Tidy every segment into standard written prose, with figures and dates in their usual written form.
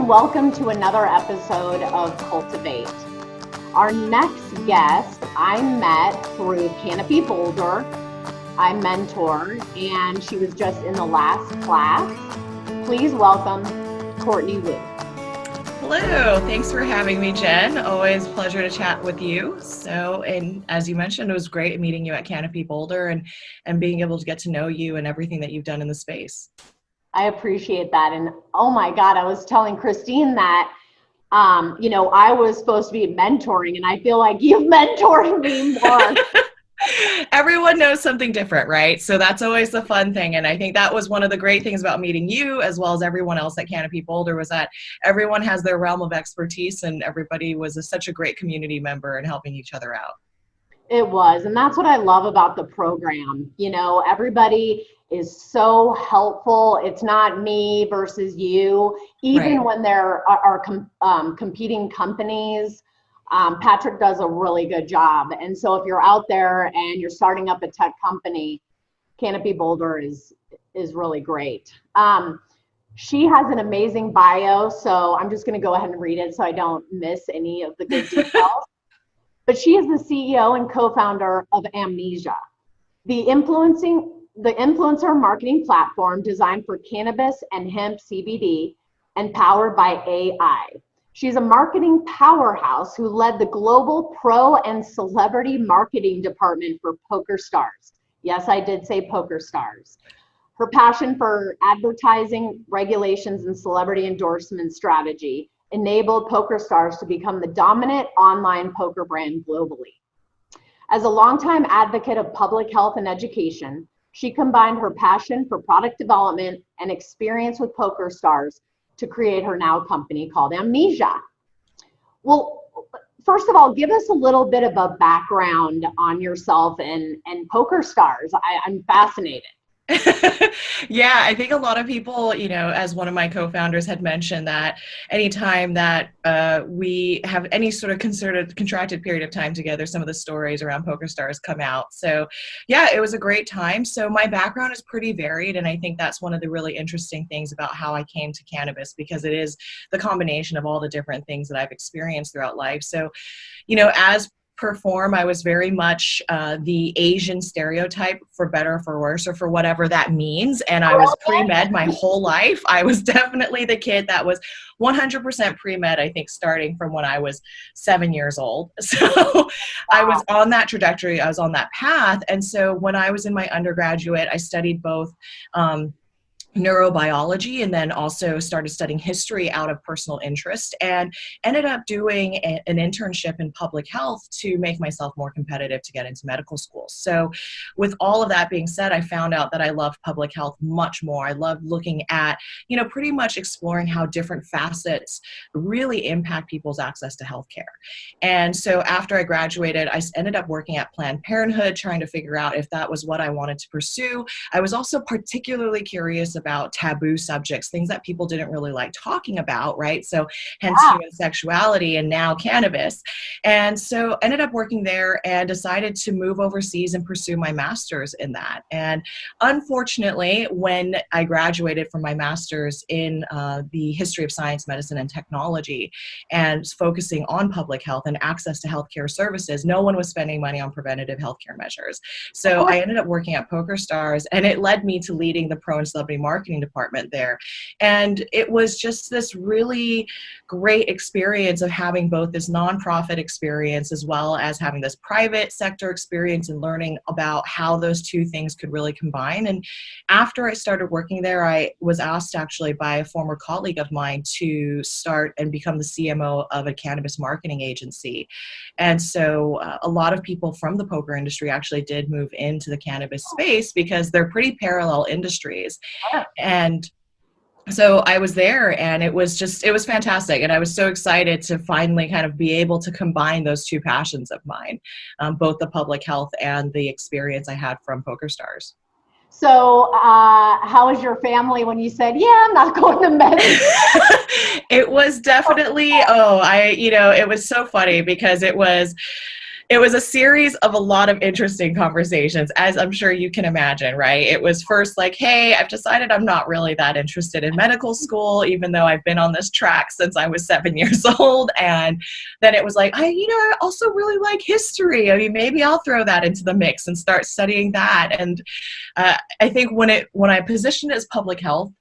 and welcome to another episode of Cultivate. Our next guest I met through Canopy Boulder. I mentor, and she was just in the last class. Please welcome Courtney Wu. Hello, thanks for having me, Jen. Always a pleasure to chat with you. And as you mentioned, it was great meeting you at Canopy Boulder and being able to get to know you and everything that you've done in the space. I appreciate that. And oh my God, I was telling Christine that, I was supposed to be mentoring, and I feel like you've mentored me more. Everyone knows something different, right? So that's always the fun thing. And I think that was one of the great things about meeting you, as well as everyone else at Canopy Boulder, was that everyone has their realm of expertise, and everybody was such a great community member and helping each other out. It was. And that's what I love about the program. Everybody is so helpful. It's not me versus you. Even Right. when there are competing companies, Patrick does a really good job. And so if you're out there and you're starting up a tech company, Canopy Boulder is really great. She has an amazing bio, so I'm just going to go ahead and read it so I don't miss any of the good details. But she is the CEO and co-founder of AMNESIA, the influencer marketing platform designed for cannabis and hemp CBD and powered by AI. She's a marketing powerhouse who led the global pro and celebrity marketing department for PokerStars. Yes, I did say PokerStars. Her passion for advertising, regulations, and celebrity endorsement strategy enabled PokerStars to become the dominant online poker brand globally. As a longtime advocate of public health and education, she combined her passion for product development and experience with PokerStars to create her now company called AMNESIA. Well, first of all, give us a little bit of a background on yourself and PokerStars. I'm fascinated. Yeah, I think a lot of people, as one of my co-founders had mentioned, that anytime that we have any sort of contracted period of time together, some of the stories around PokerStars come out. So yeah, it was a great time. So my background is pretty varied, and I think that's one of the really interesting things about how I came to cannabis, because it is the combination of all the different things that I've experienced throughout life. So, as perform, I was very much the Asian stereotype, for better or for worse, or for whatever that means. And I was pre-med my whole life. I was definitely the kid that was 100% pre-med, I think, starting from when I was 7 years old. So I was on that trajectory. I was on that path. And so when I was in my undergraduate, I studied both neurobiology and then also started studying history out of personal interest, and ended up doing an internship in public health to make myself more competitive to get into medical school. So with all of that being said, I found out that I loved public health much more. I loved looking at, pretty much exploring how different facets really impact people's access to healthcare. And so after I graduated, I ended up working at Planned Parenthood, trying to figure out if that was what I wanted to pursue. I was also particularly curious about taboo subjects, things that people didn't really like talking about, right? So hence human sexuality and now cannabis. And so ended up working there and decided to move overseas and pursue my master's in that. And unfortunately, when I graduated from my master's in the history of science, medicine, and technology, and focusing on public health and access to healthcare services, no one was spending money on preventative healthcare measures. So I ended up working at PokerStars, and it led me to leading the pro and celebrity marketing department there. And it was just this really great experience of having both this nonprofit experience as well as having this private sector experience, and learning about how those two things could really combine. And after I started working there, I was asked actually by a former colleague of mine to start and become the CMO of a cannabis marketing agency. And so a lot of people from the poker industry actually did move into the cannabis space because they're pretty parallel industries. And so I was there, and it was fantastic. And I was so excited to finally kind of be able to combine those two passions of mine, both the public health and the experience I had from PokerStars. So how was your family when you said, yeah, I'm not going to med? It was definitely, it was so funny because it was it was a series of a lot of interesting conversations, as I'm sure you can imagine, right? It was first like, hey, I've decided I'm not really that interested in medical school, even though I've been on this track since I was 7 years old. And then it was like, I also really like history. I mean, maybe I'll throw that into the mix and start studying that. And I think when I positioned it as public health,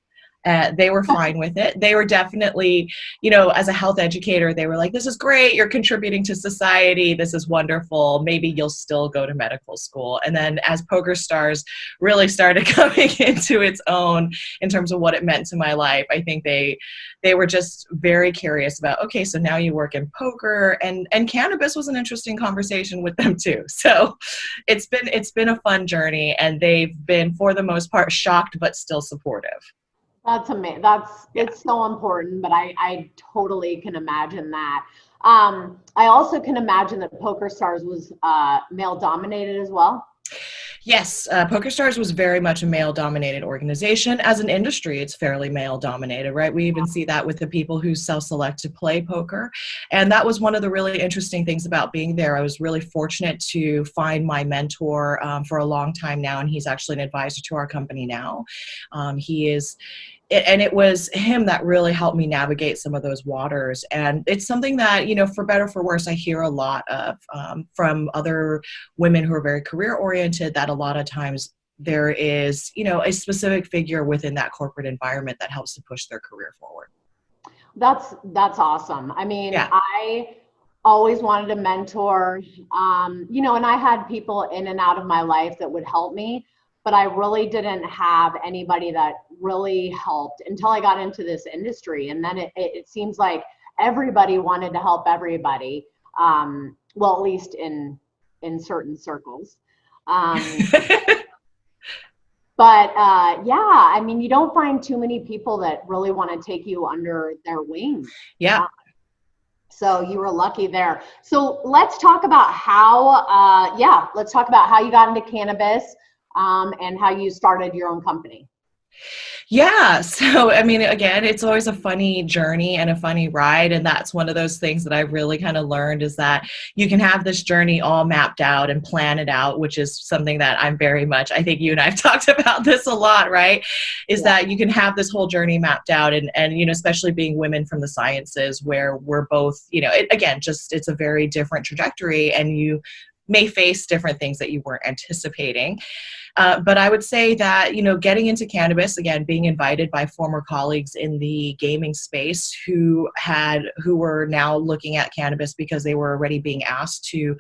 they were fine with it. They were definitely, as a health educator, they were like, this is great. You're contributing to society. This is wonderful. Maybe you'll still go to medical school. And then as PokerStars really started coming into its own in terms of what it meant to my life, I think they were just very curious about, okay, so now you work in poker, and cannabis was an interesting conversation with them too. So it's been a fun journey, and they've been, for the most part, shocked but still supportive. That's amazing. It's so important, but I totally can imagine that. I also can imagine that PokerStars was male dominated as well. Yes, PokerStars was very much a male-dominated organization. As an industry, it's fairly male-dominated, right? We even see that with the people who self-select to play poker. And that was one of the really interesting things about being there. I was really fortunate to find my mentor for a long time now, and he's actually an advisor to our company now. And it was him that really helped me navigate some of those waters. And it's something that, for better or for worse, I hear a lot of from other women who are very career oriented, that a lot of times there is, a specific figure within that corporate environment that helps to push their career forward. That's awesome. I mean, yeah. I always wanted a mentor, and I had people in and out of my life that would help me, but I really didn't have anybody that really helped until I got into this industry. And then it seems like everybody wanted to help everybody. Well, at least in certain circles. But yeah, I mean, you don't find too many people that really want to take you under their wing. Yeah. So you were lucky there. So let's talk about how, you got into cannabis. And how you started your own company. Yeah. So, I mean, again, it's always a funny journey and a funny ride. And that's one of those things that I've really kind of learned, is that you can have this journey all mapped out and plan it out, which is something that I'm very much, I think you and I have talked about this a lot, right? Is that you can have this whole journey mapped out, and especially being women from the sciences, where we're both, it's a very different trajectory, and you may face different things that you weren't anticipating. But I would say that, getting into cannabis, again, being invited by former colleagues in the gaming space who were now looking at cannabis because they were already being asked to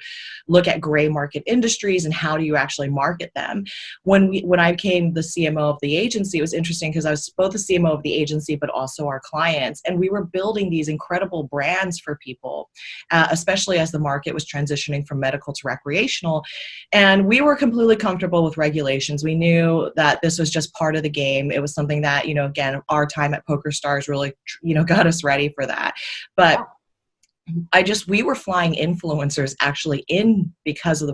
look at gray market industries and how do you actually market them. When I became the CMO of the agency, it was interesting because I was both the CMO of the agency, but also our clients. And we were building these incredible brands for people, especially as the market was transitioning from medical to recreational. And we were completely comfortable with regulations. We knew that this was just part of the game. It was something that, again, our time at PokerStars really, got us ready for that. But we were flying influencers actually in because of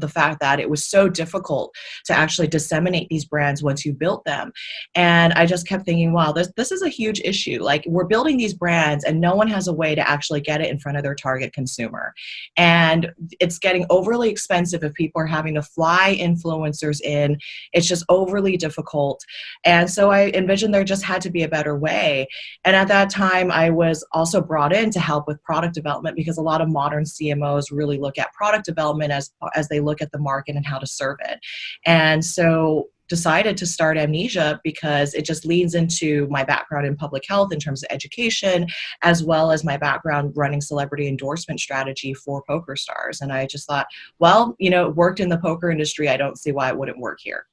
the fact that it was so difficult to actually disseminate these brands once you built them. And I just kept thinking, wow, this is a huge issue. Like, we're building these brands and no one has a way to actually get it in front of their target consumer. And it's getting overly expensive if people are having to fly influencers in. It's just overly difficult. And so I envisioned there just had to be a better way. And at that time, I was also brought in to help with product development, because a lot of modern CMOs really look at product development as they look at the market and how to serve it. And so decided to start AMNESIA because it just leans into my background in public health in terms of education, as well as my background running celebrity endorsement strategy for PokerStars. And I just thought, well, it worked in the poker industry. I don't see why it wouldn't work here.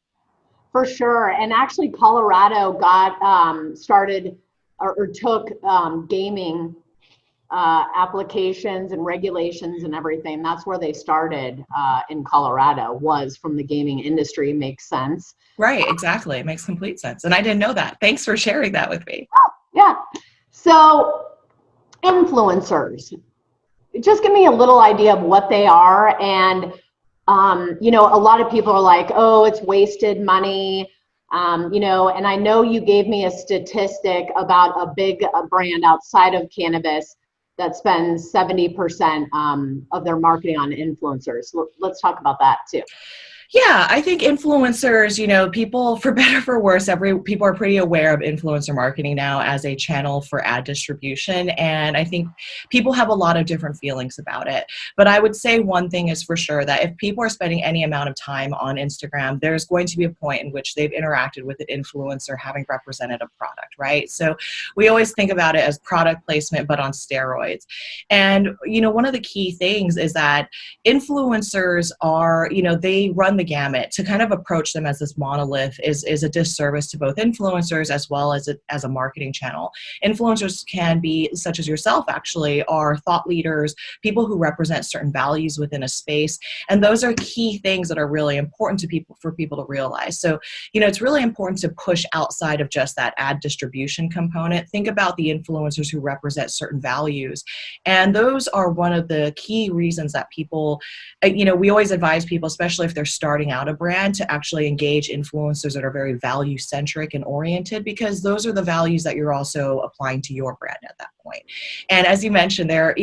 For sure. And actually, Colorado got started or took gaming applications and regulations and everything. That's where they started in Colorado, was from the gaming industry. Makes sense. Right, exactly. It makes complete sense. And I didn't know that. Thanks for sharing that with me. Yeah. So influencers, just give me a little idea of what they are. And, a lot of people are like, oh, it's wasted money. And I know you gave me a statistic about a big brand outside of cannabis that spends 70% of their marketing on influencers. Let's talk about that too. Yeah, I think influencers, people, for better or for worse, people are pretty aware of influencer marketing now as a channel for ad distribution. And I think people have a lot of different feelings about it. But I would say one thing is for sure that if people are spending any amount of time on Instagram, there's going to be a point in which they've interacted with an influencer having represented a product, right? So we always think about it as product placement, but on steroids. And, one of the key things is that influencers are, they run the gamut. To kind of approach them as this monolith is a disservice to both influencers as well as a marketing channel. Influencers can be, such as yourself actually, are thought leaders, people who represent certain values within a space. And those are key things that are really important to people, for people to realize. So, it's really important to push outside of just that ad distribution component. Think about the influencers who represent certain values. And those are one of the key reasons that people, we always advise people, especially if they're starting out a brand, to actually engage influencers that are very value centric and oriented, because those are the values that you're also applying to your brand at that point. And as you mentioned there,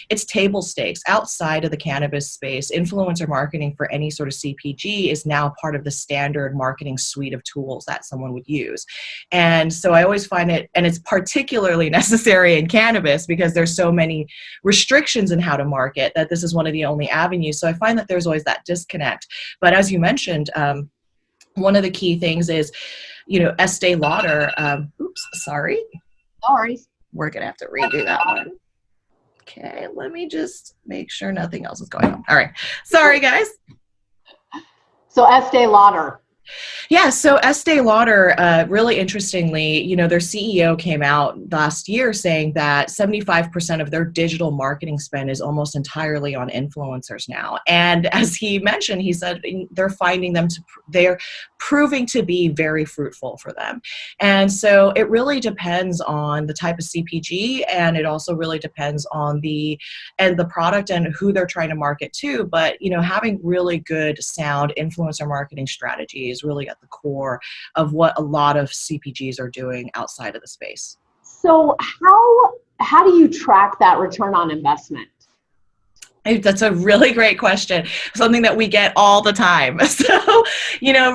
it's table stakes outside of the cannabis space. Influencer marketing for any sort of CPG is now part of the standard marketing suite of tools that someone would use. And so I always find it, and it's particularly necessary in cannabis because there's so many restrictions in how to market, that this is one of the only avenues. So I find that there's always that disconnect. But as you mentioned, one of the key things is, Estee Lauder. Oops, sorry. No worries. We're going to have to redo that one. Okay, let me just make sure nothing else is going on. All right. Sorry, guys. So Estee Lauder. Yeah, so Estee Lauder, really interestingly, their CEO came out last year saying that 75% of their digital marketing spend is almost entirely on influencers now. And as he mentioned, he said they're they're proving to be very fruitful for them. And so it really depends on the type of CPG, and it also really depends on the product and who they're trying to market to. But, having really good, sound influencer marketing strategies really at the core of what a lot of CPGs are doing outside of the space. So how do you track that return on investment? That's a really great question. Something that we get all the time. So,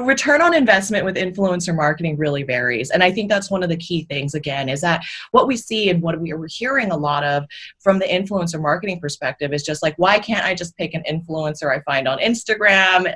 return on investment with influencer marketing really varies. And I think that's one of the key things, again, is that what we see and what we're hearing a lot of from the influencer marketing perspective is just like, why can't I just pick an influencer I find on Instagram?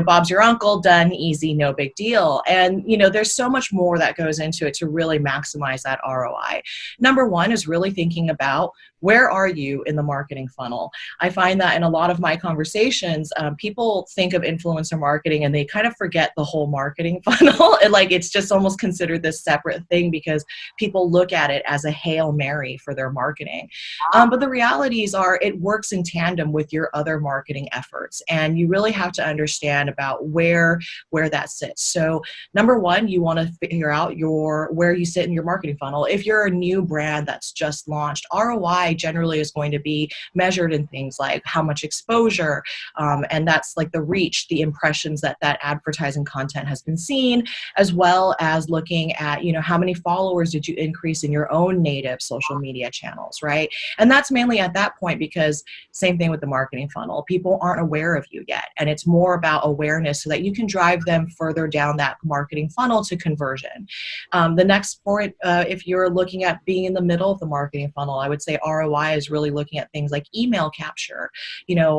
Bob's your uncle, done, easy, no big deal. And, there's so much more that goes into it to really maximize that ROI. Number one is really thinking about, where are you in the marketing funnel? I find that in a lot of my conversations, people think of influencer marketing and they kind of forget the whole marketing funnel. And it's just almost considered this separate thing because people look at it as a Hail Mary for their marketing. But the realities are it works in tandem with your other marketing efforts. And you really have to understand about where that sits. So number one, you want to figure out where you sit in your marketing funnel. If you're a new brand that's just launched, ROI generally is going to be measured in things like how much exposure, and that's like the reach, the impressions that advertising content has been seen, as well as looking at, how many followers did you increase in your own native social media channels, right? And that's mainly at that point because same thing with the marketing funnel. People aren't aware of you yet. And it's more about awareness so that you can drive them further down that marketing funnel to conversion. The next point, if you're looking at being in the middle of the marketing funnel, I would say ROI is really looking at things like email capture.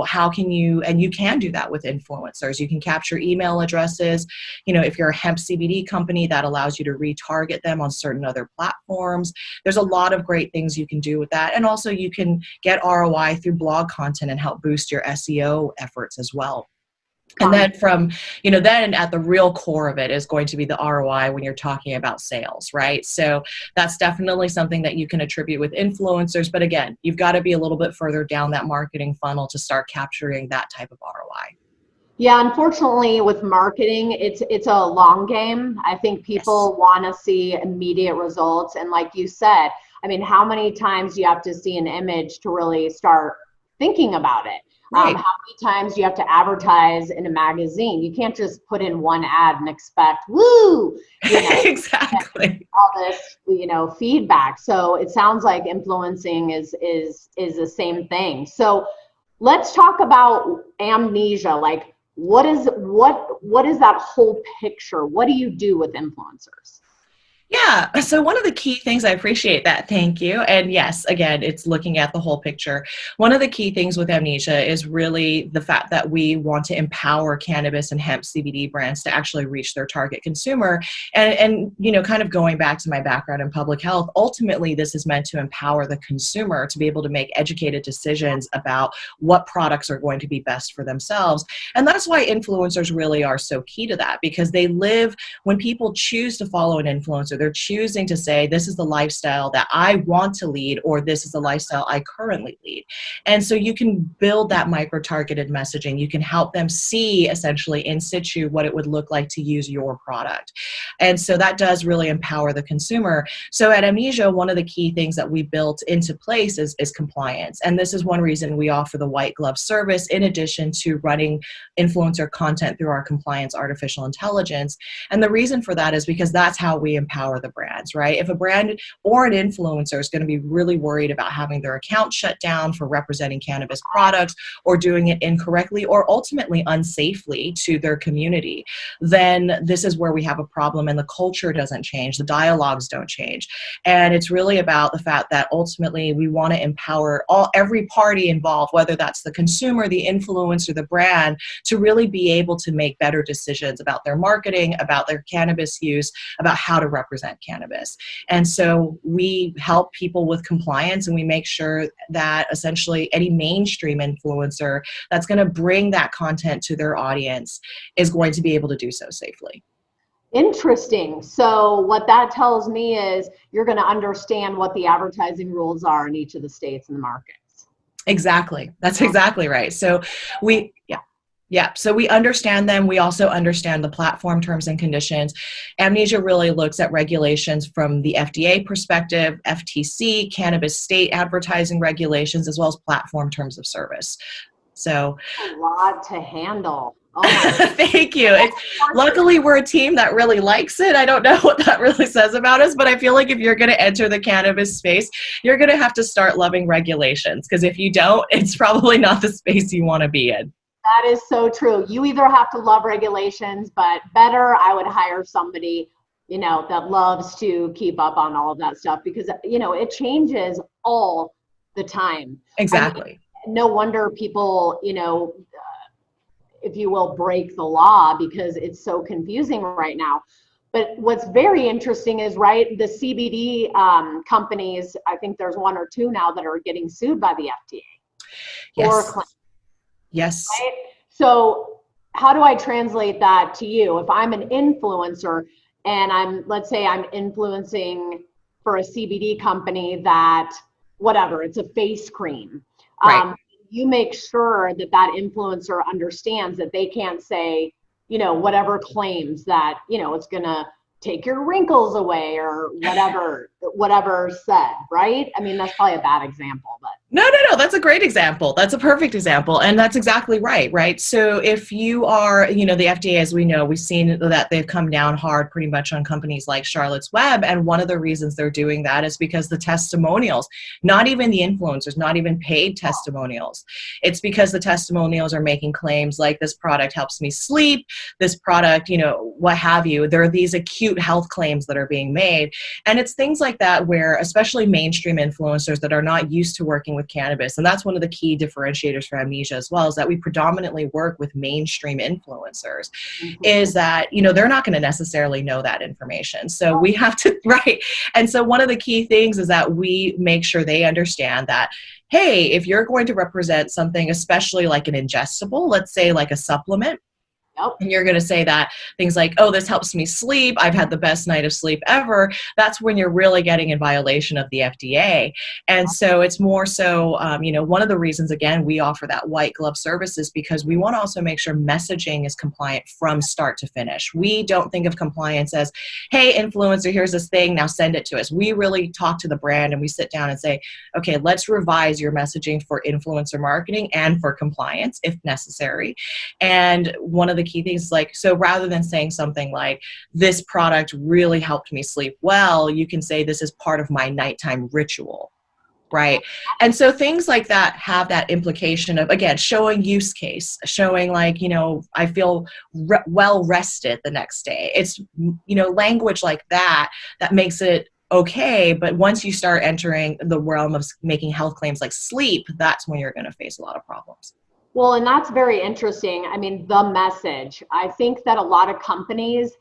How can you, and you can do that with influencers. You can capture email addresses. If you're a hemp CBD company, that allows you to retarget them on certain other platforms. There's a lot of great things you can do with that. And also you can get ROI through blog content and help boost your SEO efforts as well. And then then at the real core of it is going to be the ROI when you're talking about sales, right? So that's definitely something that you can attribute with influencers. But again, you've got to be a little bit further down that marketing funnel to start capturing that type of ROI. Yeah, unfortunately with marketing, it's a long game. I think people want to see immediate results. And like you said, how many times do you have to see an image to really start thinking about it? Right. How many times do you have to advertise in a magazine? You can't just put in one ad and expect, woo, Exactly. all this, feedback. So it sounds like influencing is the same thing. So let's talk about amnesia. Like, what is that whole picture? What do you do with influencers? Yeah. So one of the key things, I appreciate that. Thank you. And yes, again, it's looking at the whole picture. One of the key things with Amnesia is really the fact that we want to empower cannabis and hemp CBD brands to actually reach their target consumer. And kind of going back to my background in public health, ultimately, this is meant to empower the consumer to be able to make educated decisions about what products are going to be best for themselves. And that's why influencers really are so key to that, because they live, when people choose to follow an influencer, they're choosing to say, this is the lifestyle that I want to lead, or this is the lifestyle I currently lead. And so you can build that micro-targeted messaging. You can help them see essentially in situ what it would look like to use your product. And so that does really empower the consumer. So at Amnesia, one of the key things that we built into place is compliance. And this is one reason we offer the white glove service in addition to running influencer content through our compliance artificial intelligence. And the reason for that is because that's how we empower the brands, right? If a brand or an influencer is going to be really worried about having their account shut down for representing cannabis products or doing it incorrectly or ultimately unsafely to their community, then this is where we have a problem, and the culture doesn't change, the dialogues don't change. And it's really about the fact that ultimately we want to empower every party involved, whether that's the consumer, the influencer, the brand, to really be able to make better decisions about their marketing, about their cannabis use, about how to represent cannabis. And so we help people with compliance, and we make sure that essentially any mainstream influencer that's going to bring that content to their audience is going to be able to do so safely. Interesting. So what that tells me is you're going to understand what the advertising rules are in each of the states and the markets. Exactly. That's exactly right. So so we understand them. We also understand the platform terms and conditions. Amnesia really looks at regulations from the FDA perspective, FTC, cannabis state advertising regulations, as well as platform terms of service. So a lot to handle. Oh my thank you. Luckily, we're a team that really likes it. I don't know what that really says about us, but I feel like if you're going to enter the cannabis space, you're going to have to start loving regulations, because if you don't, it's probably not the space you want to be in. That is so true. You either have to love regulations, but better, I would hire somebody, that loves to keep up on all of that stuff, because, it changes all the time. Exactly. I mean, no wonder people, if you will, break the law, because it's so confusing right now. But what's very interesting is, right, the CBD companies, I think there's one or two now that are getting sued by the FDA. Yes. Yes. Right? So how do I translate that to you? If I'm an influencer and let's say I'm influencing for a CBD company that, whatever, it's a face cream. Right. You make sure that influencer understands that they can't say, whatever claims that, it's going to take your wrinkles away or whatever said, right? I mean, that's probably a bad example, but. No, that's a great example. That's a perfect example. And that's exactly right? So if you are, the FDA, as we know, we've seen that they've come down hard pretty much on companies like Charlotte's Web. And one of the reasons they're doing that is because the testimonials, not even the influencers, not even paid testimonials. It's because the testimonials are making claims like, this product helps me sleep, this product, what have you. There are these acute health claims that are being made. And it's things like that where, especially mainstream influencers that are not used to working with cannabis, and that's one of the key differentiators for Amnesia as well, is that we predominantly work with mainstream influencers, is that, they're not going to necessarily know that information. So we have to, right? And so one of the key things is that we make sure they understand that, hey, if you're going to represent something, especially like an ingestible, let's say like a supplement, Yep. and you're going to say that things like, oh, this helps me sleep, I've had the best night of sleep ever, that's when you're really getting in violation of the FDA. And so it's more so, one of the reasons, again, we offer that white glove service is because we want to also make sure messaging is compliant from start to finish. We don't think of compliance as, hey, influencer, here's this thing, now send it to us. We really talk to the brand and we sit down and say, okay, let's revise your messaging for influencer marketing and for compliance if necessary. And one of the key things is like, so rather than saying something like, this product really helped me sleep well, you can say this is part of my nighttime ritual. Right. And so things like that have that implication of, again, showing use case, showing like, I feel well rested the next day. It's, language like that makes it okay. But once you start entering the realm of making health claims like sleep, that's when you're going to face a lot of problems. Well, and that's very interesting. I mean, the message, I think that a lot of companies,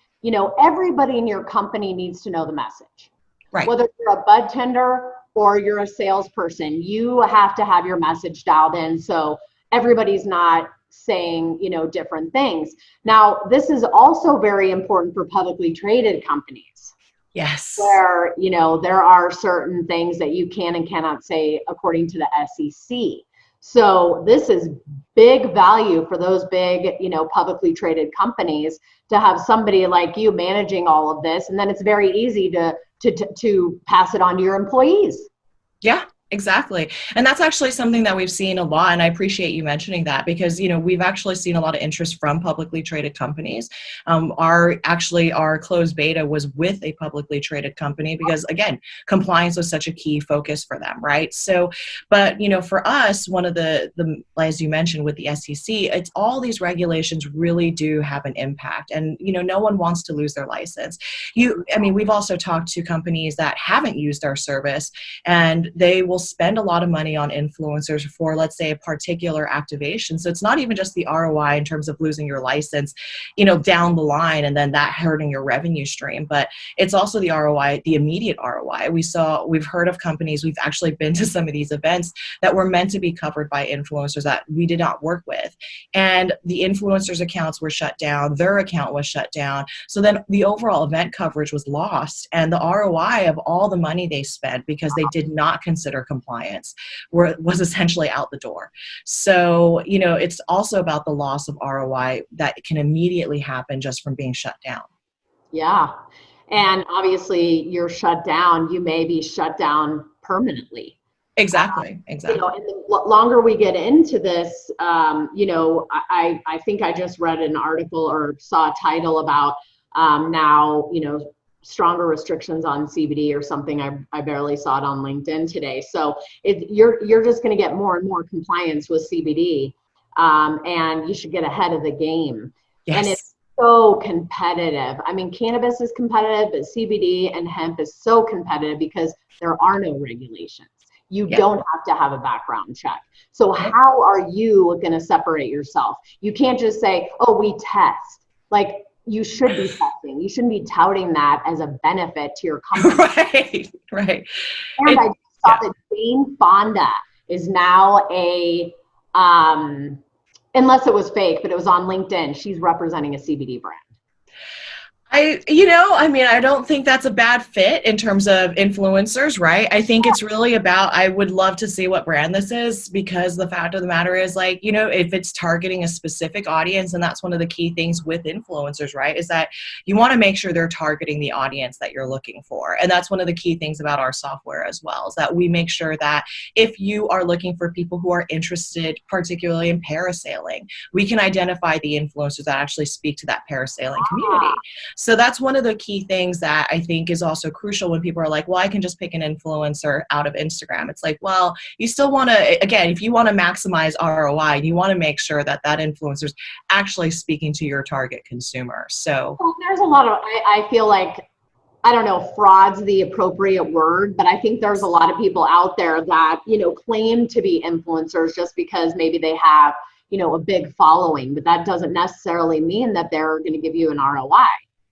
everybody in your company needs to know the message. Right. Whether you're a bud tender or you're a salesperson, you have to have your message dialed in so everybody's not saying, different things. Now, this is also very important for publicly traded companies. Yes. Where, there are certain things that you can and cannot say according to the SEC. So this is big value for those big, publicly traded companies to have somebody like you managing all of this. And then it's very easy to pass it on to your employees. Yeah, exactly. And that's actually something that we've seen a lot. And I appreciate you mentioning that because, we've actually seen a lot of interest from publicly traded companies. Our closed beta was with a publicly traded company because, again, compliance was such a key focus for them, right? So, but, for us, one of the, as you mentioned with the SEC, it's all these regulations really do have an impact. And, no one wants to lose their license. We've also talked to companies that haven't used our service and they will spend a lot of money on influencers for, let's say, a particular activation. So it's not even just the ROI in terms of losing your license, down the line and then that hurting your revenue stream, but it's also the ROI, the immediate ROI. We've heard of companies, we've actually been to some of these events that were meant to be covered by influencers that we did not work with. And the influencers' accounts were shut down, their account was shut down. So then the overall event coverage was lost and the ROI of all the money they spent because they did not consider compliance was essentially out the door. So, it's also about the loss of ROI that can immediately happen just from being shut down. Yeah. And obviously you're shut down, you may be shut down permanently. Exactly. And the longer we get into this, I think I just read an article or saw a title about now, stronger restrictions on CBD or something. I barely saw it on LinkedIn today. So you're just going to get more and more compliance with CBD, and you should get ahead of the game. Yes. And it's so competitive. Cannabis is competitive, but CBD and hemp is so competitive because there are no regulations. You don't have to have a background check. So how are you going to separate yourself? You can't just say, oh, we test. Like, you should be testing. You shouldn't be touting that as a benefit to your company. Right. And I saw that Jane Fonda is now unless it was fake, but it was on LinkedIn. She's representing a CBD brand. I don't think that's a bad fit in terms of influencers, right? I think it's really about, I would love to see what brand this is because the fact of the matter is if it's targeting a specific audience, and that's one of the key things with influencers, right? Is that you want to make sure they're targeting the audience that you're looking for. And that's one of the key things about our software as well, is that we make sure that if you are looking for people who are interested, particularly in parasailing, we can identify the influencers that actually speak to that parasailing community. So that's one of the key things that I think is also crucial when people are like, well, I can just pick an influencer out of Instagram. It's like, well, you still want to, again, if you want to maximize ROI, you want to make sure that that influencer is actually speaking to your target consumer. So there's a lot of, I feel like, I don't know if fraud's the appropriate word, but I think there's a lot of people out there that, claim to be influencers just because maybe they have, a big following, but that doesn't necessarily mean that they're going to give you an ROI.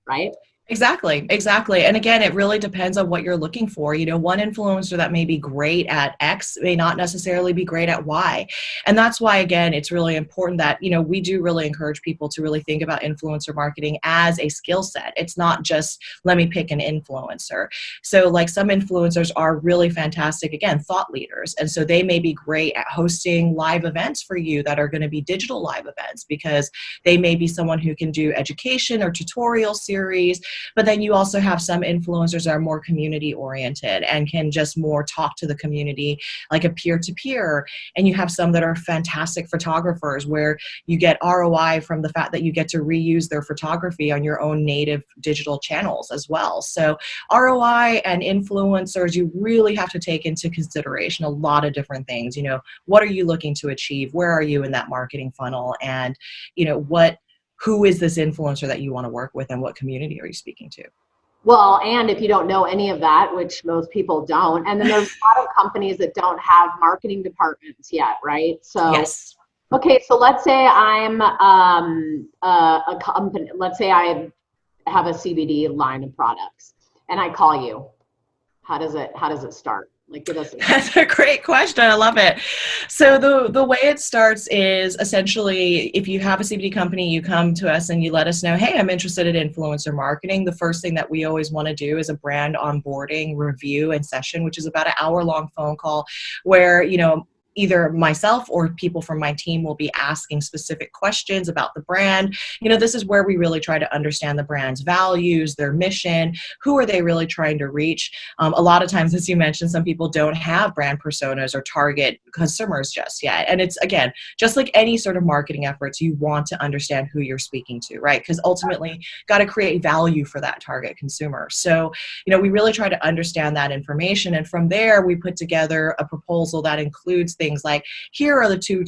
Right? Exactly, exactly. And again, it really depends on what you're looking for. One influencer that may be great at X may not necessarily be great at Y. And that's why, again, it's really important that, we do really encourage people to really think about influencer marketing as a skill set. It's not just, let me pick an influencer. So like some influencers are really fantastic, again, thought leaders. And so they may be great at hosting live events for you that are going to be digital live events, because they may be someone who can do education or tutorial series. But then you also have some influencers that are more community oriented and can just more talk to the community like a peer-to-peer. And you have some that are fantastic photographers where you get ROI from the fact that you get to reuse their photography on your own native digital channels as well. So ROI and influencers, you really have to take into consideration a lot of different things. What are you looking to achieve? Where are you in that marketing funnel? And, who is this influencer that you want to work with, and what community are you speaking to? Well, and if you don't know any of that, which most people don't, and then there's a lot of companies that don't have marketing departments yet, right? So, yes. Okay, so let's say I'm a company, let's say I have a CBD line of products and I call you. How does it start? Like, give us That's a great question. I love it. So the way it starts is essentially, if you have a CBD company, you come to us and you let us know, hey, I'm interested in influencer marketing. The first thing that we always want to do is a brand onboarding review and session, which is about an hour-long phone call where, either myself or people from my team will be asking specific questions about the brand. This is where we really try to understand the brand's values, their mission, who are they really trying to reach. A lot of times, as you mentioned, some people don't have brand personas or target consumers just yet. And it's, again, just like any sort of marketing efforts, you want to understand who you're speaking to, right? Because ultimately, got to create value for that target consumer. So, we really try to understand that information. And from there, we put together a proposal that includes things like, here are the two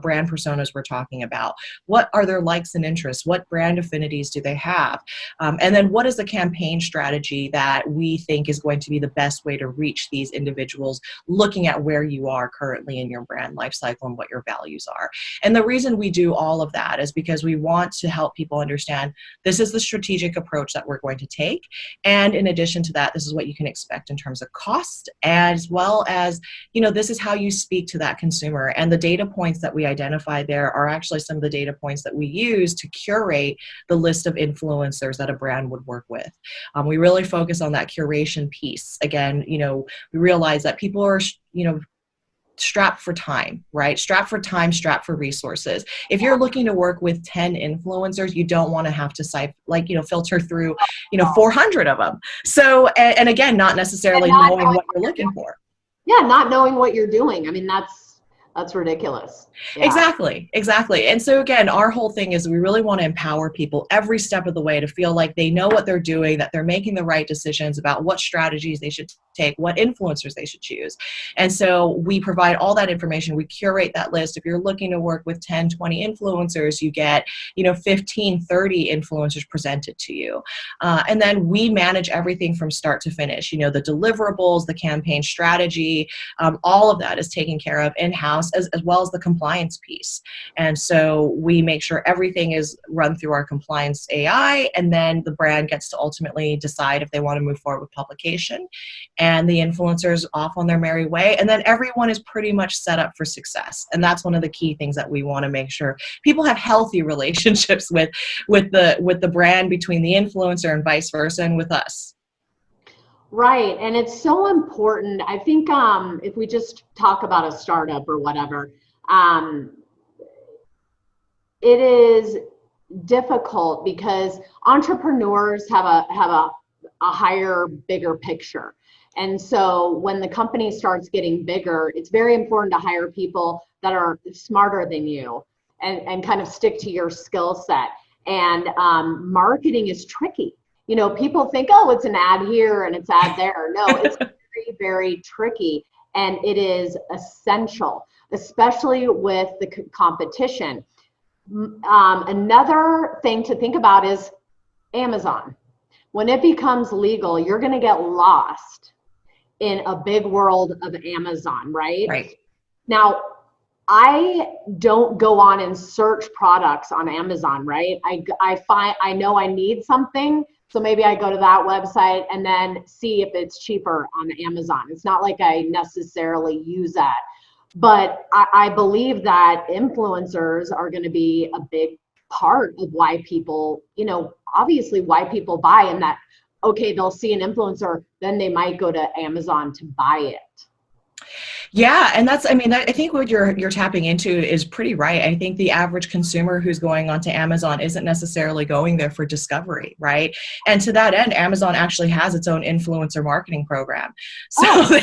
brand personas we're talking about. What are their likes and interests? What brand affinities do they have? And then what is the campaign strategy that we think is going to be the best way to reach these individuals, looking at where you are currently in your brand life cycle and what your values are. And the reason we do all of that is because we want to help people understand this is the strategic approach that we're going to take. And in addition to that, this is what you can expect in terms of cost, as well as, this is how you speak to that consumer. And the data points that we identify there are actually some of the data points that we use to curate the list of influencers that a brand would work with. We really focus on that curation piece. Again, we realize that people are, strapped for time, right? Strapped for time, strapped for resources. If you're looking to work with 10 influencers, you don't want to have to filter through, 400 of them. So, and again, not necessarily knowing what you're looking for. Yeah, not knowing what you're doing. I mean, that's ridiculous. Yeah. Exactly. And so again, our whole thing is we really want to empower people every step of the way to feel like they know what they're doing, that they're making the right decisions about what strategies they should take, what influencers they should choose. And so we provide all that information. We curate that list. If you're looking to work with 10, 20 influencers, you get, 15, 30 influencers presented to you. And then we manage everything from start to finish. The deliverables, the campaign strategy, all of that is taken care of in-house, as well as the compliance piece. And so we make sure everything is run through our compliance AI, and then the brand gets to ultimately decide if they want to move forward with publication, and the influencers off on their merry way. And then everyone is pretty much set up for success. And that's one of the key things that we want to make sure people have healthy relationships with the brand, between the influencer and vice versa, and with us. Right. And it's so important. I think if we just talk about a startup or whatever, it is difficult because entrepreneurs have a higher, bigger picture. And so when the company starts getting bigger, it's very important to hire people that are smarter than you and kind of stick to your skill set. And marketing is tricky. People think, oh, it's an ad here and it's ad there. No, it's very, very tricky. And it is essential, especially with the competition. Another thing to think about is Amazon. When it becomes legal, you're going to get lost in a big world of Amazon, right? Right. Now, I don't go on and search products on Amazon, right? I know I need something, So maybe I go to that website and then see if it's cheaper on Amazon. It's not like I necessarily use that. But I believe that influencers are going to be a big part of why people, obviously why people buy, and that, okay, they'll see an influencer, then they might go to Amazon to buy it. Yeah, and I think what you're tapping into is pretty right. I think the average consumer who's going onto Amazon isn't necessarily going there for discovery, right? And to that end, Amazon actually has its own influencer marketing program. So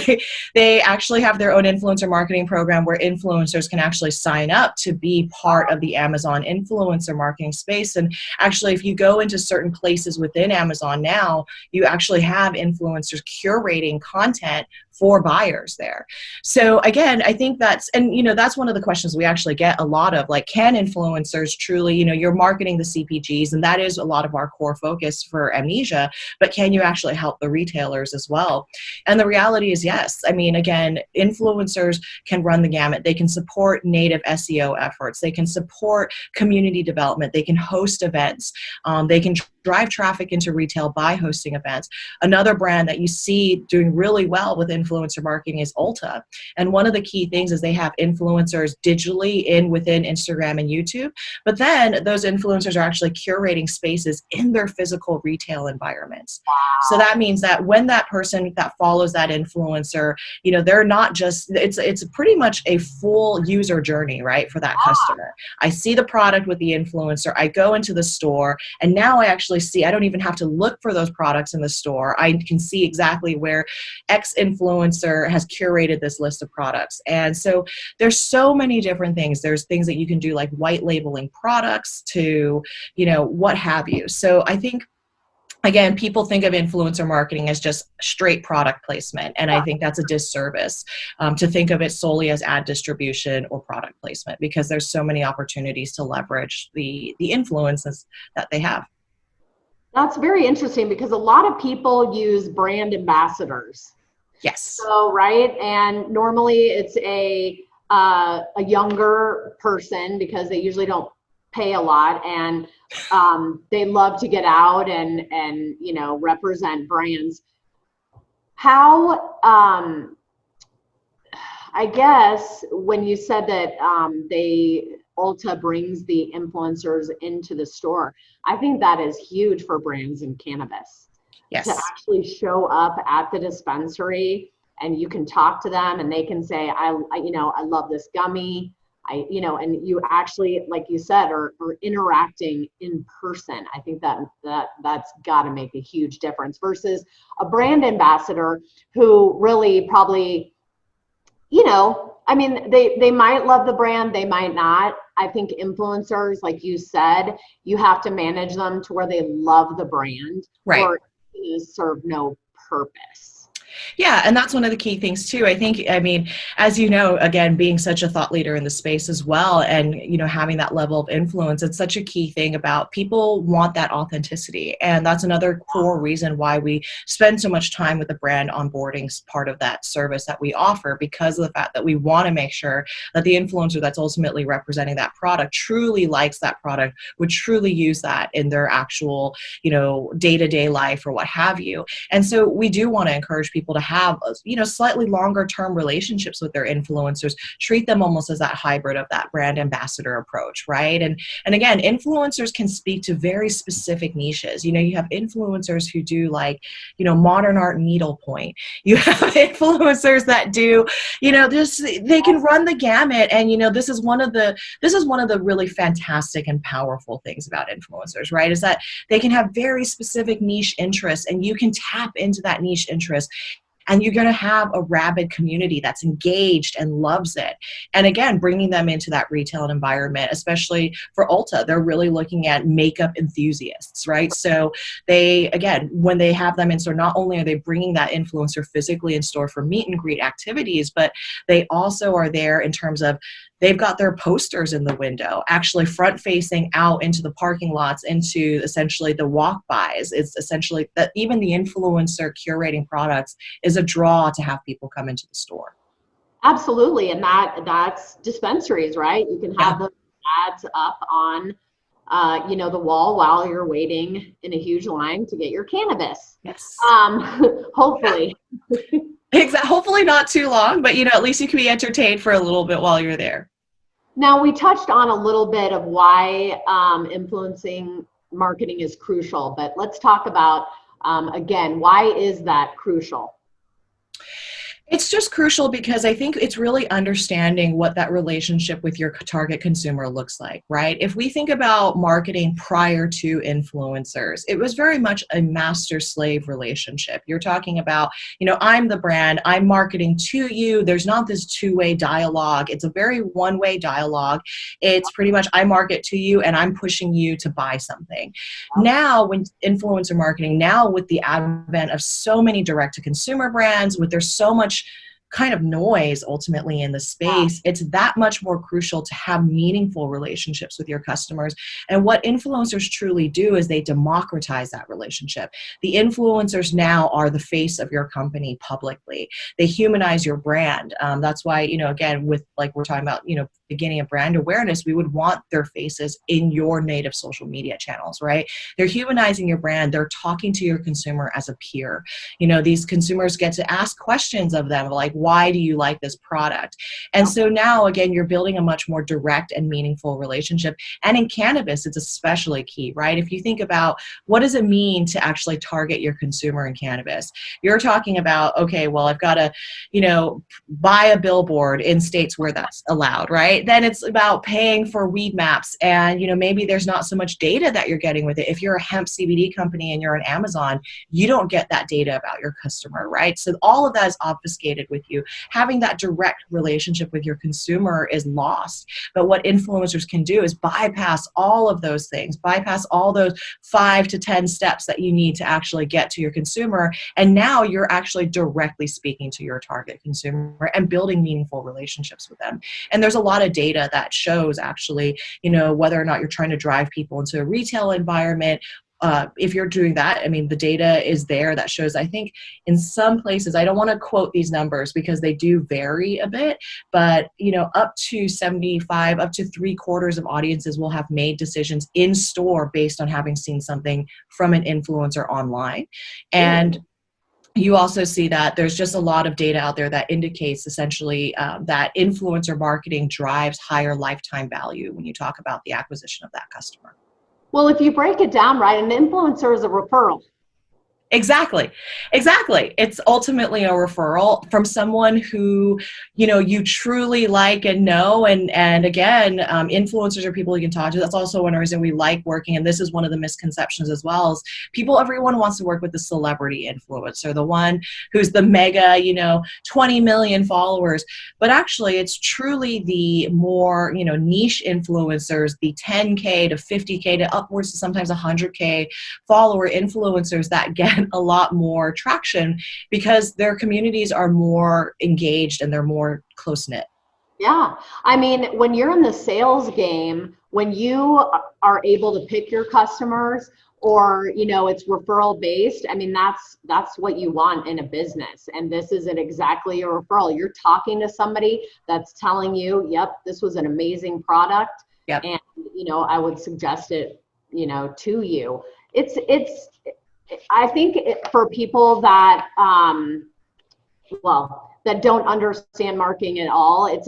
they actually have their own influencer marketing program where influencers can actually sign up to be part of the Amazon influencer marketing space. And actually, if you go into certain places within Amazon now, you actually have influencers curating content for buyers there. So again, I think that's one of the questions we actually get a lot of, like, can influencers truly, you're marketing the CPGs, and that is a lot of our core focus for Amnesia, but can you actually help the retailers as well? And the reality is yes. I mean, again, influencers can run the gamut. They can support native SEO efforts. They can support community development. They can host events. They can drive traffic into retail by hosting events. Another brand that you see doing really well with influencer marketing is Ulta. And one of the key things is they have influencers digitally within Instagram and YouTube, but then those influencers are actually curating spaces in their physical retail environments. Wow. So that means that when that person that follows that influencer, they're not just, it's pretty much a full user journey, right, for that customer. I see the product with the influencer, I go into the store, and now I actually see, I don't even have to look for those products in the store. I can see exactly where X influencer has curated this list of products. And so there's so many different things. There's things that you can do, like white labeling products to, what have you. So I think, again, people think of influencer marketing as just straight product placement. And I think that's a disservice to think of it solely as ad distribution or product placement, because there's so many opportunities to leverage the influences that they have. That's very interesting, because a lot of people use brand ambassadors. Yes. So, right. And normally it's a younger person, because they usually don't pay a lot, and they love to get out and represent brands. How, I guess when you said that Ulta brings the influencers into the store, I think that is huge for brands in cannabis. Yes. To actually show up at the dispensary, and you can talk to them, and they can say, I love this gummy. and you actually, like you said, are interacting in person. I think that's got to make a huge difference versus a brand ambassador who really probably, they might love the brand, they might not. I think influencers, like you said, you have to manage them to where they love the brand, right, or it serve no purpose. Yeah, and that's one of the key things too. As you know, again, being such a thought leader in the space as well, and having that level of influence, it's such a key thing about people want that authenticity. And that's another core reason why we spend so much time with the brand onboarding part of that service that we offer, because of the fact that we want to make sure that the influencer that's ultimately representing that product truly likes that product, would truly use that in their actual, day-to-day life or what have you. And so we do want to encourage people to have, slightly longer term relationships with their influencers, treat them almost as that hybrid of that brand ambassador approach, right? And again, influencers can speak to very specific niches. You have influencers who do modern art needlepoint. You have influencers that do, they can run the gamut. And, this is one of the really fantastic and powerful things about influencers, right? Is that they can have very specific niche interests, and you can tap into that niche interest, and you're going to have a rabid community that's engaged and loves it. And again, bringing them into that retail environment, especially for Ulta, they're really looking at makeup enthusiasts, right? So when they have them in store, not only are they bringing that influencer physically in store for meet and greet activities, but they also are there in terms of they've got their posters in the window, actually front facing out into the parking lots, into essentially the walk-bys. It's essentially that even the influencer curating products is a draw to have people come into the store. Absolutely. And that's dispensaries, right? You can have the ads up on the wall while you're waiting in a huge line to get your cannabis. Yes. Hopefully. Exactly. Hopefully not too long, but at least you can be entertained for a little bit while you're there. Now, we touched on a little bit of why influencing marketing is crucial, but let's talk about, again, why is that crucial? It's just crucial because I think it's really understanding what that relationship with your target consumer looks like, right? If we think about marketing prior to influencers, it was very much a master-slave relationship. You're talking about, I'm the brand, I'm marketing to you. There's not this two-way dialogue. It's a very one-way dialogue. It's pretty much I market to you and I'm pushing you to buy something. Now, when influencer marketing, now with the advent of so many direct-to-consumer brands, there's so much kind of noise ultimately in the space, it's that much more crucial to have meaningful relationships with your customers. And what influencers truly do is they democratize that relationship. The influencers now are the face of your company publicly. They humanize your brand. That's why, again, with like we're talking about, beginning of brand awareness, we would want their faces in your native social media channels, right? They're humanizing your brand. They're talking to your consumer as a peer. These consumers get to ask questions of them, like, why do you like this product? And so now, again, you're building a much more direct and meaningful relationship. And in cannabis, it's especially key, right? If you think about what does it mean to actually target your consumer in cannabis, you're talking about, okay, well, I've got to, buy a billboard in states where that's allowed, right? Then it's about paying for weed maps, and maybe there's not so much data that you're getting with it. If you're a hemp CBD company and you're on Amazon, you don't get that data about your customer, right? So all of that is obfuscated with you. Having that direct relationship with your consumer is lost. But what influencers can do is bypass all of those things, bypass all those 5 to 10 steps that you need to actually get to your consumer. And now you're actually directly speaking to your target consumer and building meaningful relationships with them. And there's a lot of data that shows actually, whether or not you're trying to drive people into a retail environment. If you're doing that, the data is there that shows, I think in some places, I don't want to quote these numbers because they do vary a bit, but up to 75, up to 3/4 of audiences will have made decisions in store based on having seen something from an influencer online. And you also see that there's just a lot of data out there that indicates essentially that influencer marketing drives higher lifetime value when you talk about the acquisition of that customer. Well, if you break it down, right, an influencer is a referral. Exactly. It's ultimately a referral from someone who, you truly like and know. And again, influencers are people you can talk to. That's also one reason we like working. And this is one of the misconceptions as well, is everyone wants to work with the celebrity influencer, the one who's the mega, 20 million followers. But actually, it's truly the more, niche influencers, the 10K to 50K to upwards to sometimes 100K follower influencers that get a lot more traction because their communities are more engaged and they're more close-knit. Yeah. When you're in the sales game, when you are able to pick your customers or, it's referral based, that's what you want in a business. And this isn't exactly a referral. You're talking to somebody that's telling you, yep, this was an amazing product. Yep. And, I would suggest it, to you. I think for people that, that don't understand marketing at all, it's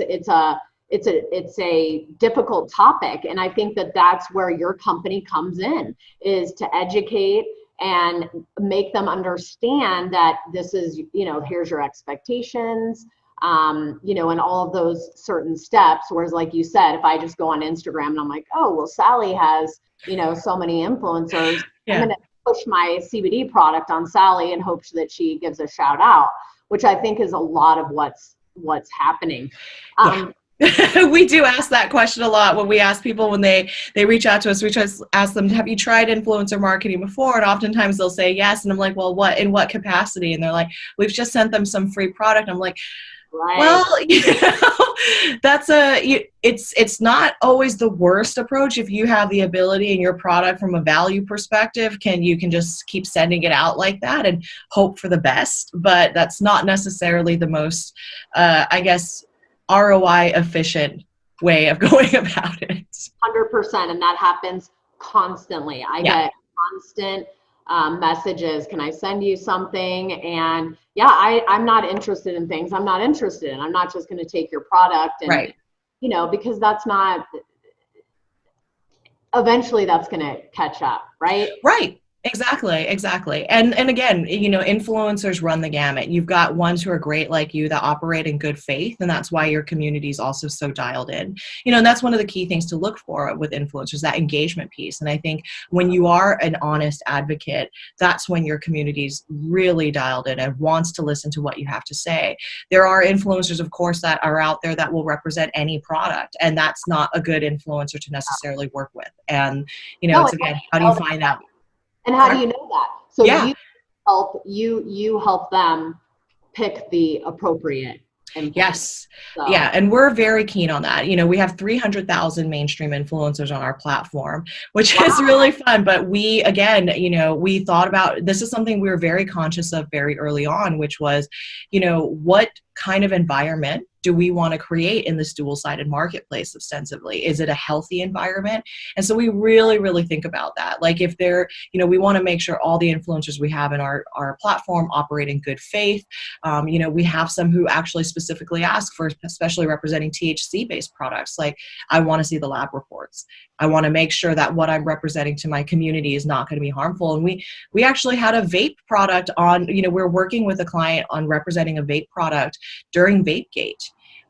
a difficult topic. And I think that that's where your company comes in, is to educate and make them understand that this is, here's your expectations, and all of those certain steps. Whereas like you said, if I just go on Instagram and I'm like, oh, well, Sally has, so many influencers, I'm going to push my CBD product on Sally and hope that she gives a shout out, which I think is a lot of what's happening. We do ask that question a lot when we ask people when they reach out to us. We try to ask them, have you tried influencer marketing before? And oftentimes they'll say yes. And I'm like, well, in what capacity? And they're like, we've just sent them some free product. I'm like, right. Well, that's it's not always the worst approach if you have the ability in your product from a value perspective. You can just keep sending it out like that and hope for the best. But that's not necessarily the most, ROI efficient way of going about it. 100%, and that happens constantly. I get constant messages. Can I send you something? And yeah, I'm not interested in things I'm not interested in. I'm not just going to take your product and, you know, because that's not, eventually that's going to catch up, right? Right. Exactly. And again, you know, influencers run the gamut. You've got ones who are great like you that operate in good faith, and that's why your community is also so dialed in. You know, and that's one of the key things to look for with influencers, that engagement piece. And I think when you are an honest advocate, that's when your community's really dialed in and wants to listen to what you have to say. There are influencers, of course, that are out there that will represent any product, and that's not a good influencer to necessarily work with. And, you know, it's again, how do you find out? And how do you know that? So Yeah. you help them pick the appropriate influencer. Yes. So. Yeah. And we're very keen on that. You know, we have 300,000 mainstream influencers on our platform, which is really fun. But we, again, you know, we thought about, this is something we were very conscious of very early on, which was, you know, what kind of environment do we want to create in this dual-sided marketplace ostensibly? Is it a healthy environment? And so we really, really think about that. Like if they're, you know, we want to make sure all the influencers we have in our platform operate in good faith. You know, we have some who actually specifically ask for, especially representing THC-based products. Like, I want to see the lab reports. I want to make sure that what I'm representing to my community is not going to be harmful. And we actually had a vape product on, you know, we're working with a client on representing a vape product during VapeGate.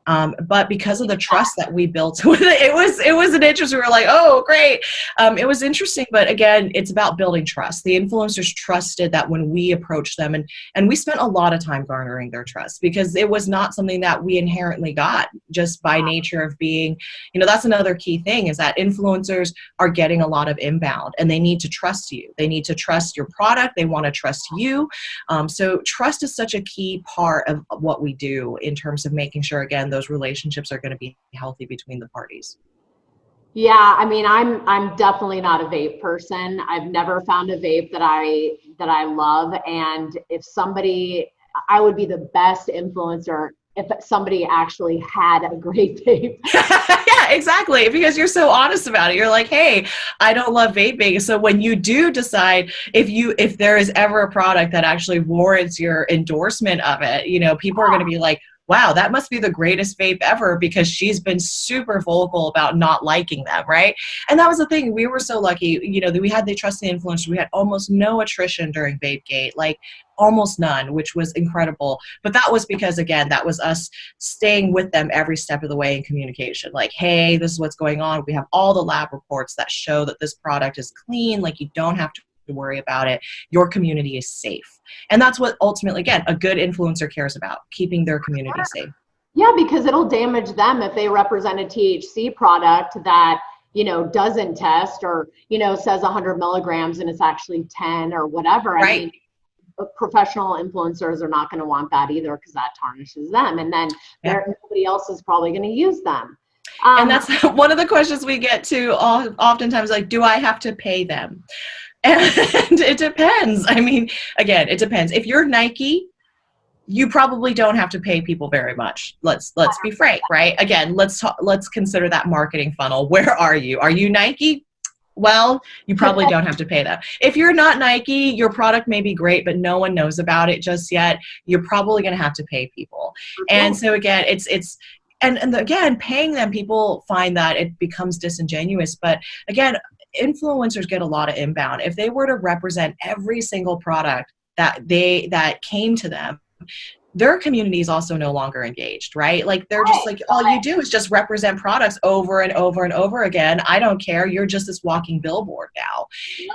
But because of the trust that we built with it, it was an interest. We were like, oh, great. It was interesting, but again, it's about building trust. The influencers trusted that when we approached them, and we spent a lot of time garnering their trust, because it was not something that we inherently got just by nature of being, you know, that's another key thing, is that influencers are getting a lot of inbound, and they need to trust you. They need to trust your product. They want to trust you. So trust is such a key part of what we do in terms of making sure, again, those relationships are going to be healthy between the parties. Yeah, I mean, I'm definitely not a vape person. I've never found a vape that I love, and if somebody, I would be the best influencer if somebody actually had a great vape. Yeah, exactly. Because you're so honest about it. You're like, hey, I don't love vaping. So when you do decide, if there is ever a product that actually warrants your endorsement of it, you know, people are going to be like, wow, that must be the greatest vape ever, because she's been super vocal about not liking them, right? And that was the thing. We were so lucky, you know, that we had the trusted influencers. We had almost no attrition during VapeGate, like almost none, which was incredible. But that was because, again, that was us staying with them every step of the way in communication. Like, hey, this is what's going on. We have all the lab reports that show that this product is clean. Like, you don't have to worry about it. Your community is safe. And that's what ultimately, again, a good influencer cares about, keeping their community safe. Yeah, because it'll damage them if they represent a THC product that, you know, doesn't test, or, you know, says 100 milligrams and it's actually 10 or whatever. Right. I mean, professional influencers are not going to want that either, because that tarnishes them. And then nobody else is probably going to use them. And that's one of the questions we get to oftentimes, like, do I have to pay them? And it depends. I mean, again, it depends. If you're Nike, you probably don't have to pay people very much. Let's be frank, right? Again, let's consider that marketing funnel. Where are you? Are you Nike? Well, you probably don't have to pay them. If you're not Nike, your product may be great, but no one knows about it just yet. You're probably going to have to pay people. And so again, and again, paying them, people find that it becomes disingenuous. But again, influencers get a lot of inbound. If they were to represent every single product that came to them, their community is also no longer engaged, right? Like, they're just like, all you do is just represent products over and over and over again. I don't care. You're just this walking billboard now.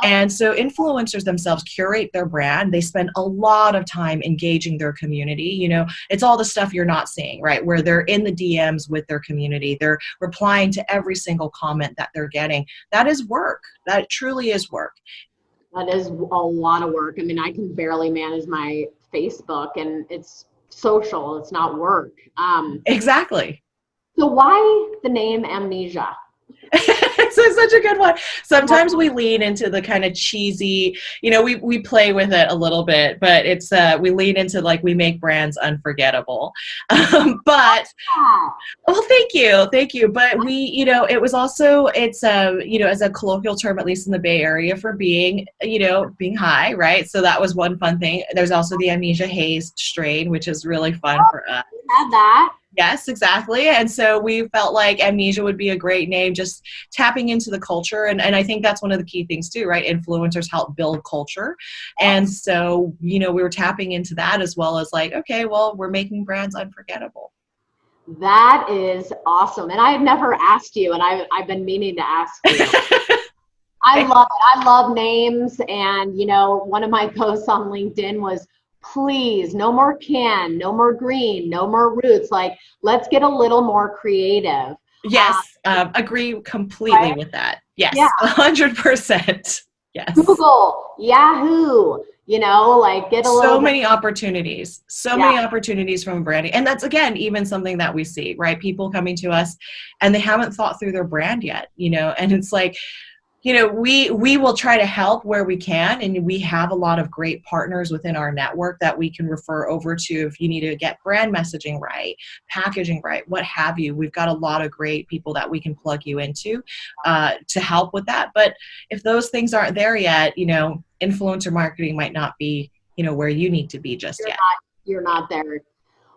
And so influencers themselves curate their brand. They spend a lot of time engaging their community. You know, it's all the stuff you're not seeing, right? Where they're in the DMs with their community. They're replying to every single comment that they're getting. That is work. That truly is work. That is a lot of work. I mean, I can barely manage my Facebook, and it's social, it's not work. Exactly. So why the name Amnesia? It's such a good one. Sometimes we lean into the kind of cheesy, we play with it a little bit, but it's we lean into like we make brands unforgettable. But well, thank you. But it was also as a colloquial term, at least in the Bay Area, for being being high, right? So that was one fun thing. There's also the Amnesia Haze strain, which is really fun for us. Had that. Yes, exactly. And so we felt like Amnesia would be a great name, just tapping into the culture. And I think that's one of the key things too, right? Influencers help build culture. And so, we were tapping into that as well as like, okay, well, we're making brands unforgettable. That is awesome. And I had never asked you, and I've been meaning to ask you. I love it. I love names. And, one of my posts on LinkedIn was, please, no more can, no more green, no more roots. Like, let's get a little more creative. Yes, agree completely with that. Yes, yeah. 100%. Yes. Google, Yahoo, like get a little. So many opportunities, many opportunities from branding. And that's, again, even something that we see, right? People coming to us and they haven't thought through their brand yet, and it's like, we will try to help where we can, and we have a lot of great partners within our network that we can refer over to if you need to get brand messaging right, packaging right, what have you. We've got a lot of great people that we can plug you into to help with that. But if those things aren't there yet, influencer marketing might not be, where you need to be just yet. You're not there.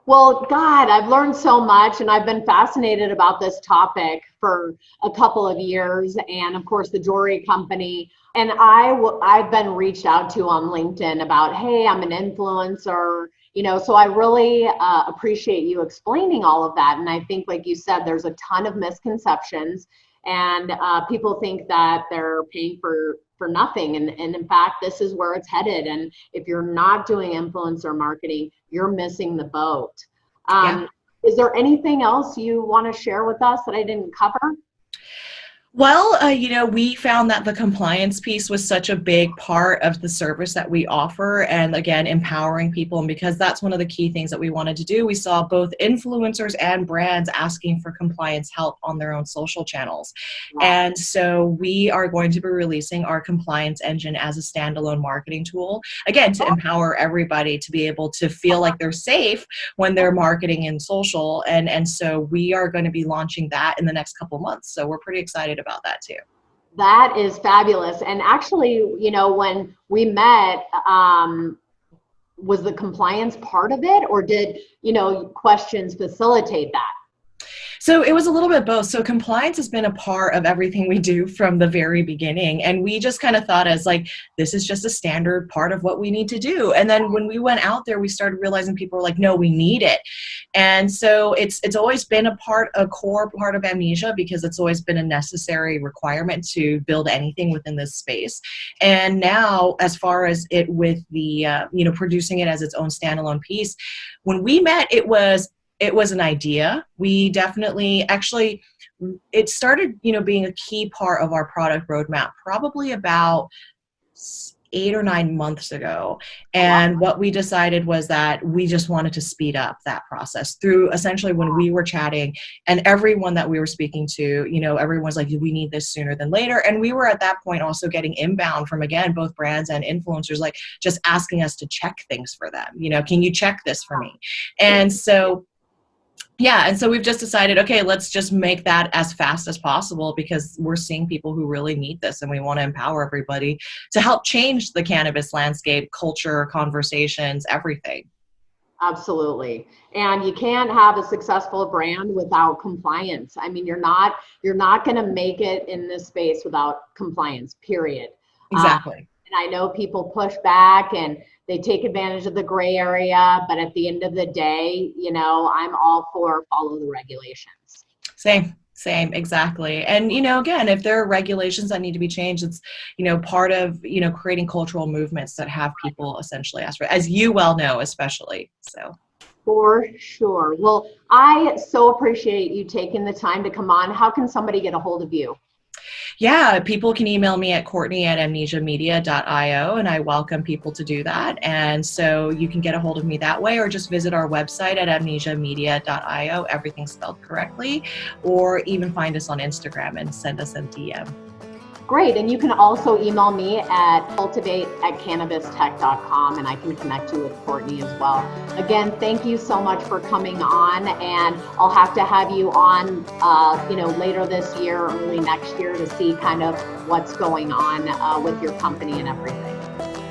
Well, God, I've learned so much, and I've been fascinated about this topic for a couple of years. And of course, the jewelry company. And I've been reached out to on LinkedIn about, hey, I'm an influencer, so I really appreciate you explaining all of that. And I think, like you said, there's a ton of misconceptions, and people think that they're paying for nothing. And in fact, this is where it's headed. And if you're not doing influencer marketing, you're missing the boat. Is there anything else you want to share with us that I didn't cover? Well, we found that the compliance piece was such a big part of the service that we offer, and again, empowering people. And because that's one of the key things that we wanted to do, we saw both influencers and brands asking for compliance help on their own social channels. Wow. And so we are going to be releasing our compliance engine as a standalone marketing tool, again, to empower everybody to be able to feel like they're safe when they're marketing in social. And so we are going to be launching that in the next couple months. So we're pretty excited about that too. That is fabulous. And actually, when we met, was the compliance part of it, or did, questions facilitate that? So it was a little bit both. So compliance has been a part of everything we do from the very beginning. And we just kind of thought as like, this is just a standard part of what we need to do. And then when we went out there, we started realizing people were like, no, we need it. And so it's always been a core part of Amnesia, because it's always been a necessary requirement to build anything within this space. And now, as far as it with the, producing it as its own standalone piece, when we met, it was an idea. We definitely, actually, it started, being a key part of our product roadmap probably about 8 or 9 months ago. And what we decided was that we just wanted to speed up that process through essentially when we were chatting, and everyone that we were speaking to, everyone's like, we need this sooner than later. And we were at that point also getting inbound from, again, both brands and influencers, like just asking us to check things for them. Can you check this for me? And so we've just decided, okay, let's just make that as fast as possible, because we're seeing people who really need this, and we want to empower everybody to help change the cannabis landscape, culture, conversations, everything. Absolutely. And you can't have a successful brand without compliance. I mean, you're not going to make it in this space without compliance, period. Exactly. And I know people push back and they take advantage of the gray area, but at the end of the day, I'm all for follow the regulations. Same, exactly. And, again, if there are regulations that need to be changed, it's, part of, creating cultural movements that have people essentially ask for, as you well know, especially. So. For sure. Well, I so appreciate you taking the time to come on. How can somebody get a hold of you? Yeah, people can email me at Courtney@amnesiamedia.io, and I welcome people to do that. And so you can get a hold of me that way, or just visit our website at amnesiamedia.io, everything's spelled correctly, or even find us on Instagram and send us a DM. Great, and you can also email me at cultivate@cannabistech.com, and I can connect you with Courtney as well. Again, thank you so much for coming on, and I'll have to have you on, later this year, early next year, to see kind of what's going on with your company and everything.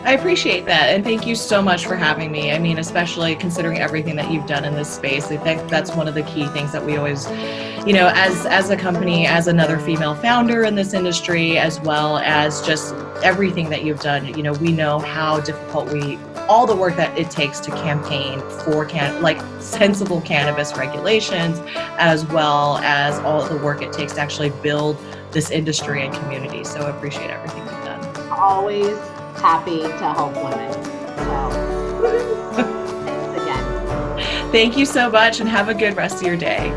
I appreciate that, and thank you so much for having me. I mean, especially considering everything that you've done in this space. I think that's one of the key things that we always, as a company, as another female founder in this industry, as well as just everything that you've done, we know how difficult all the work that it takes to campaign for sensible cannabis regulations, as well as all the work it takes to actually build this industry and community. So I appreciate everything you've done. Always happy to help women. So thanks again. Thank you so much, and have a good rest of your day.